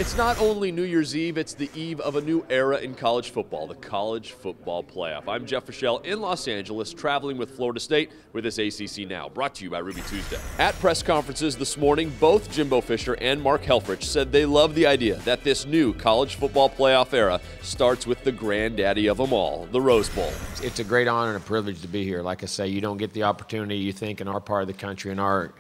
It's not only New Year's Eve, it's the eve of a new era in college football, the College Football Playoff. I'm Jeff Fischel in Los Angeles, traveling with Florida State with this ACC Now, brought to you by Ruby Tuesday. At press conferences this morning, both Jimbo Fisher and Mark Helfrich said they love the idea that this new College Football Playoff era starts with the granddaddy of them all, the Rose Bowl. It's a great honor and a privilege to be here. Like I say, you don't get the opportunity, you think, in our part of the country, in our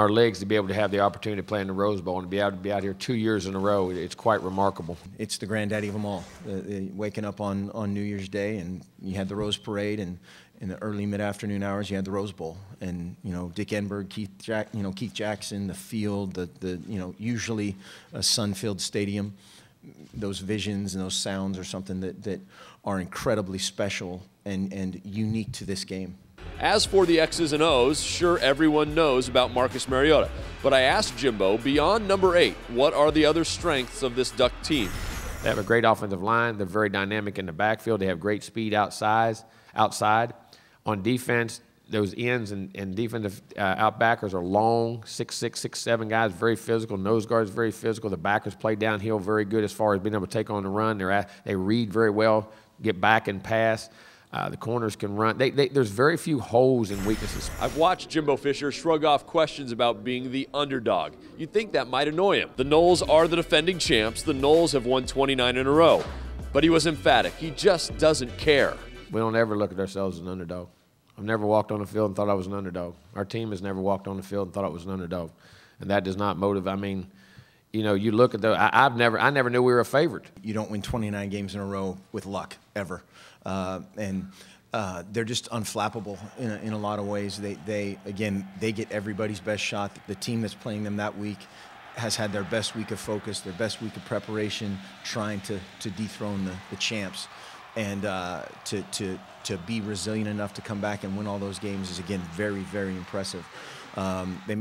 leagues, to be able to have the opportunity to play in the Rose Bowl and to be able to be out here 2 years in a row. It's quite remarkable. It's the granddaddy of them all. Waking up on New Year's Day, and you had the Rose Parade, and in the early mid-afternoon hours, you had the Rose Bowl, and Dick Enberg, Keith Jackson, the field, the usually a sun-filled stadium. Those visions and those sounds are something that are incredibly special and unique to this game. As for the X's and O's, sure, everyone knows about Marcus Mariota. But I asked Jimbo, beyond number 8, what are the other strengths of this Duck team? They have a great offensive line. They're very dynamic in the backfield. They have great speed outside. On defense, those ends and defensive outbackers are long, 6'6", 6'7" guys, very physical. Nose guards, very physical. The backers play downhill very good as far as being able to take on the run. They read very well, get back and pass. The corners can run. There's very few holes and weaknesses. I've watched Jimbo Fisher shrug off questions about being the underdog. You'd think that might annoy him. The Noles are the defending champs. The Noles have won 29 in a row. But he was emphatic. He just doesn't care. We don't ever look at ourselves as an underdog. I've never walked on the field and thought I was an underdog. Our team has never walked on the field and thought I was an underdog. And that does not motivate. I mean, you look at I never knew we were a favorite. You don't win 29 games in a row with luck, ever. They're just unflappable in a lot of ways. They get everybody's best shot. The team that's playing them that week has had their best week of focus, their best week of preparation, trying to dethrone the champs. And to be resilient enough to come back and win all those games is, again, very, very impressive. They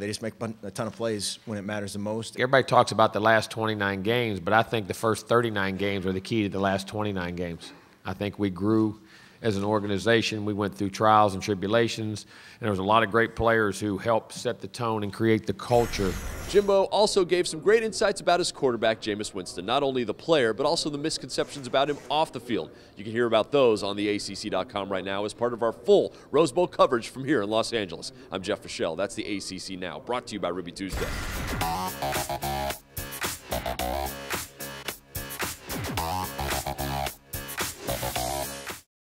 just make a ton of plays when it matters the most. Everybody talks about the last 29 games, but I think the first 39 games are the key to the last 29 games. I think we grew as an organization. We went through trials and tribulations, and there was a lot of great players who helped set the tone and create the culture. Jimbo also gave some great insights about his quarterback, Jameis Winston. Not only the player, but also the misconceptions about him off the field. You can hear about those on the ACC.com right now as part of our full Rose Bowl coverage from here in Los Angeles. I'm Jeff Fischel. That's the ACC Now, brought to you by Ruby Tuesday.